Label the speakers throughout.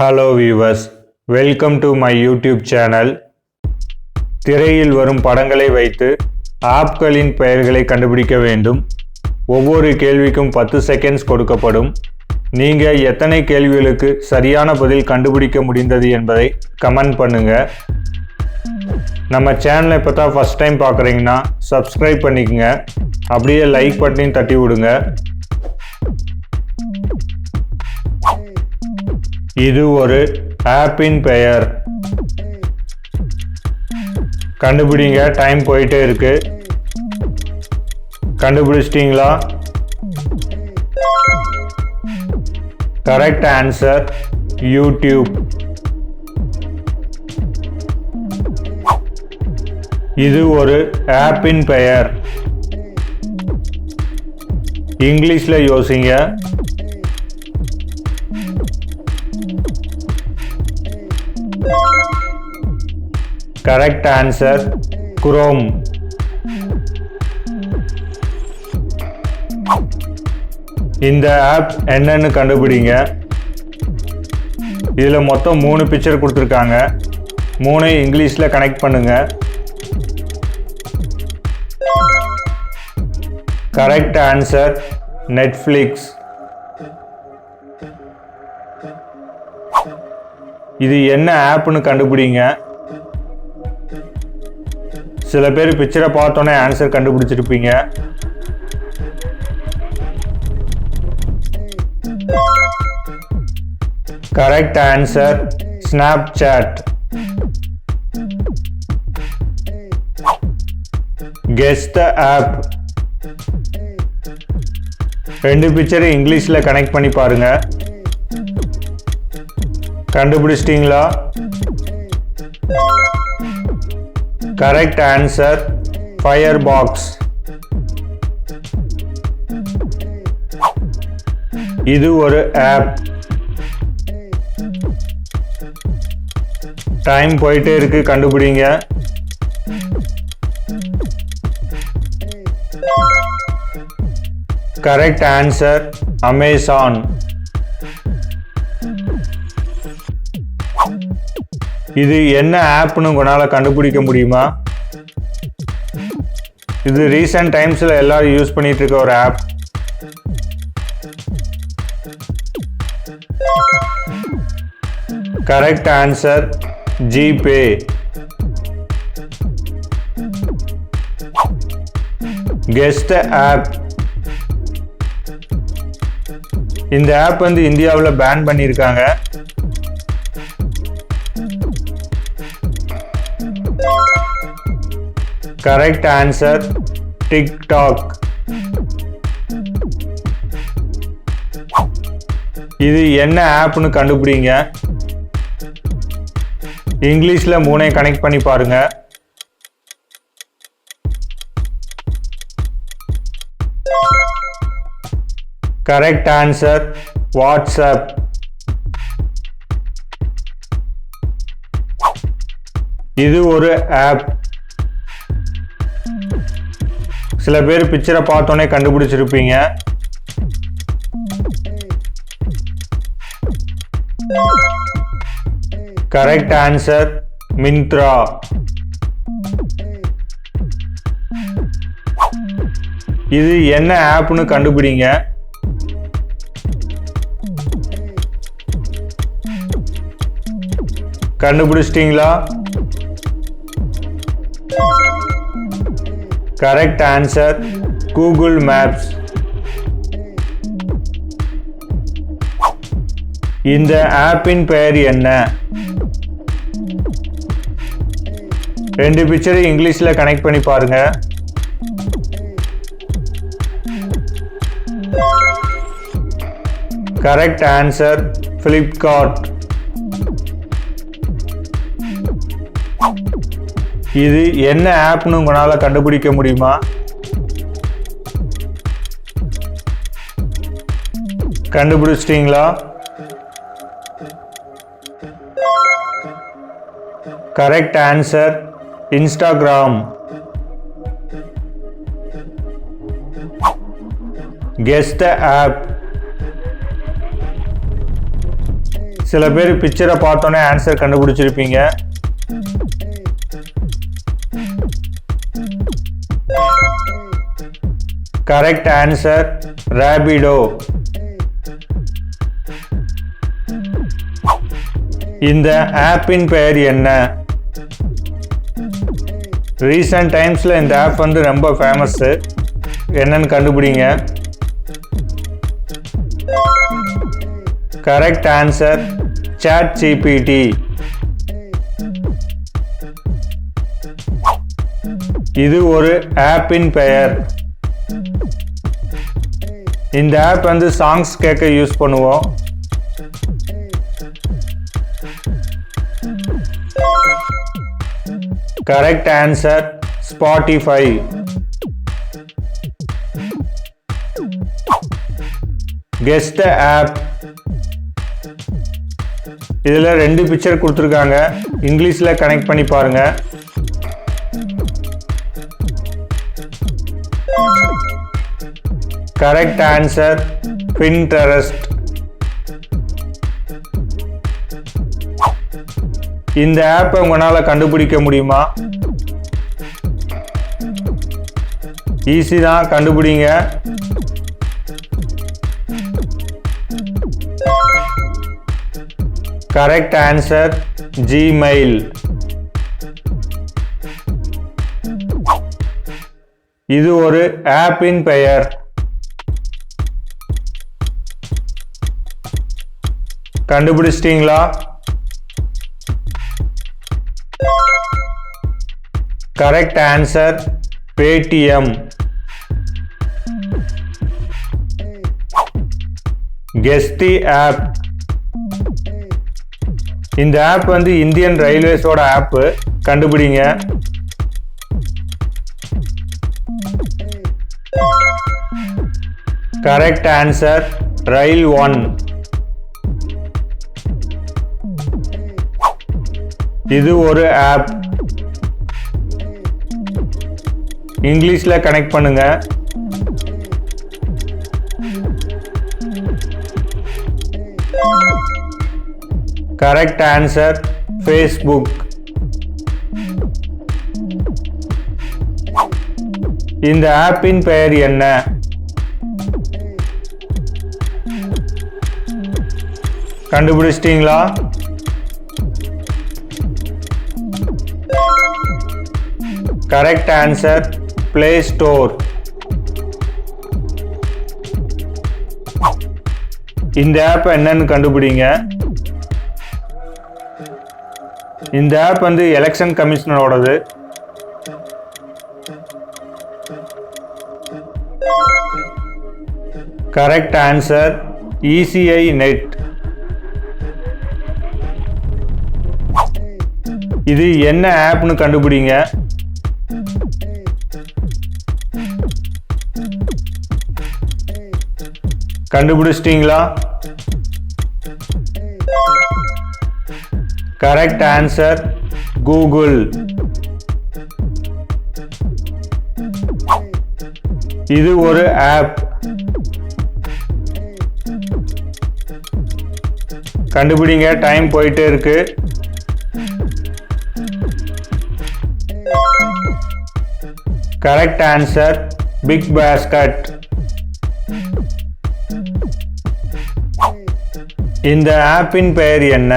Speaker 1: Hello viewers, welcome to my YouTube channel. திரையில் வரும் படங்களை வைத்து ஆப்களின் பெயர்களை கண்டுபிடிக்க வேண்டும். ஒவ்வொரு கேள்விக்கும் 10 செகண்ட்ஸ் கொடுக்கப்படும். நீங்கள் எத்தனை கேள்விகளுக்கு சரியான பதில் கண்டுபிடிக்க முடிந்தது என்பதை கமெண்ட் பண்ணுங்கள். நம்ம சேனலை இப்போ தான் ஃபஸ்ட் டைம் பார்க்குறீங்கன்னா சப்ஸ்கிரைப் பண்ணிக்கங்க. அப்படியே லைக் பட்டனையும் தட்டி விடுங்க. இது ஒரு ஆப்பின் பெயர். கண்டுபிடிங்க, டைம் போயிட்டே இருக்கு. கண்டுபிடிச்சிட்டிங்களா? Correct answer YouTube. இது ஒரு ஆப்பின் பெயர். இங்கிலீஷ்ல யோசிங்க. Correct answer Chrome. இந்த ஆப் என்னன்னு கண்டுபிடிங்க. இதில் மொத்தம் 3 பிக்சர் கொடுத்துருக்காங்க. 3 இங்கிலீஷில் கனெக்ட் பண்ணுங்க. Correct answer Netflix. இது என்ன ஆப்னு கண்டுபிடிங்க. சில பேர் பிக்சரை பார்த்தோன்னே ஆன்சர் கண்டுபிடிச்சிருப்பீங்க. Correct answer Snapchat. Guess the app. 2 பிக்சரை இங்கிலீஷில் கனெக்ட் பண்ணி பாருங்க. கண்டுபிடிச்சிட்டிங்களா? Correct answer Firefox. இது ஒரு ஆப். டைம் போயிட்டே இருக்கு, கண்டுபிடிங்க. Correct answer Amazon. இது என்ன ஆப்னு உங்களால கண்டுபிடிக்க முடியுமா? இது ரீசன்ட் டைம்ஸ்ல எல்லாரும் யூஸ் பண்ணிட்டு இருக்க ஒரு app. Correct answer GPay. Guess the app. இந்த ஆப் இந்தியாவில் பேன் பண்ணியிருக்காங்க. Correct answer TikTok. இது என்ன ஆப்னு கண்டுபிடிங்க. இங்கிலீஷ்ல 3 கனெக்ட் பண்ணி பாருங்க. Correct answer WhatsApp. இது ஒரு ஆப். சில பேர் பிக்சரை பார்த்தோன்னே கண்டுபிடிச்சிருப்பீங்க. Correct answer Myntra. இது என்ன ஆப்னு கண்டுபிடிங்க. கண்டுபிடிச்சிட்டீங்களா? Correct answer Google Maps. இந்த ஆப்பின் பெயர் என்ன? 2 பிக்சரை இங்கிலீஷ்ல கனெக்ட் பண்ணி பாருங்க. Correct answer Flipkart. இது என்ன ஆப்னு உங்களால கண்டுபிடிக்க முடியுமா? கண்டுபிடிச்சிட்டீங்களா? Correct answer Instagram. Guess the app. சில பேர் பிக்சரை பார்த்தோன்னே ஆன்சர் கண்டுபிடிச்சிருப்பீங்க. Correct answer Rapido. இந்த ஆப்பின் பெயர் என்ன? ரீசன்ட் டைம்ஸில் இந்த ஆப் வந்து ரொம்ப ஃபேமஸ்ஸு. என்னன்னு கண்டுபிடிங்க. Correct answer ChatGPT. இது ஒரு ஆப்பின் பெயர். இந்த ஆப் வந்து சாங்ஸ் கேட்க யூஸ் பண்ணுவோம். Correct answer Spotify. Guess the app. இதில் 2 பிக்சர் கொடுத்துருக்காங்க. இங்கிலீஷில் கனெக்ட் பண்ணி பாருங்க. Correct answer Pinterest. இந்த ஆப்பை உங்களால் கண்டுபிடிக்க முடியுமா? ஈஸி தான், கண்டுபிடிங்க. Correct answer Gmail. இது ஒரு ஆப்பின் பெயர். கண்டுபிடிச்சிட்டீங்களா? Correct answer Paytm. Guess the app. இந்த ஆப் வந்து இந்தியன் ரயில்வேஸோட ஆப்பு. கண்டுபிடிங்க. Correct answer Rail One. இது ஒரு ஆப். இங்கிலீஷில் கனெக்ட் பண்ணுங்க. Correct answer Facebook. இந்த ஆப்பின் பெயர் என்ன? கண்டுபிடிச்சிட்டீங்களா? Correct answer Play Store. இந்த ஆப் என்னன்னு கண்டுபிடிங்க. இந்த ஆப் வந்து எலெக்ஷன் கமிஷனரோடது. Correct answer ECI Net. இது என்ன ஆப்னு கண்டுபிடிங்க. கண்டுபிடிச்சிட்டீங்களா? Correct answer Google. இது ஒரு ஆப். கண்டுபிடிங்க, டைம் போயிட்டே இருக்கு. Correct answer BigBasket. இந்த ஆப்பின் பெயர் என்ன?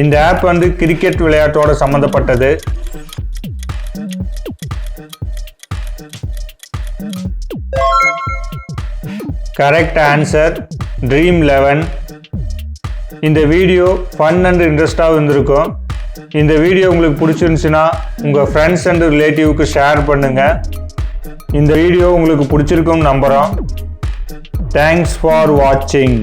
Speaker 1: இந்த ஆப் வந்து கிரிக்கெட் விளையாட்டோட சம்பந்தப்பட்டது. Correct answer Dream11. இந்த வீடியோ ஃபன் அண்ட் இன்ட்ரெஸ்டாக இருந்திருக்கும். இந்த வீடியோ உங்களுக்கு பிடிச்சிருந்துச்சுன்னா உங்கள் ஃப்ரெண்ட்ஸ் அண்ட் ரிலேட்டிவ்க்கு ஷேர் பண்ணுங்கள். இந்த வீடியோ உங்களுக்கு பிடிச்சிருக்கும்னு நம்புகிறோம். தேங்க்ஸ் ஃபார் வாட்சிங்.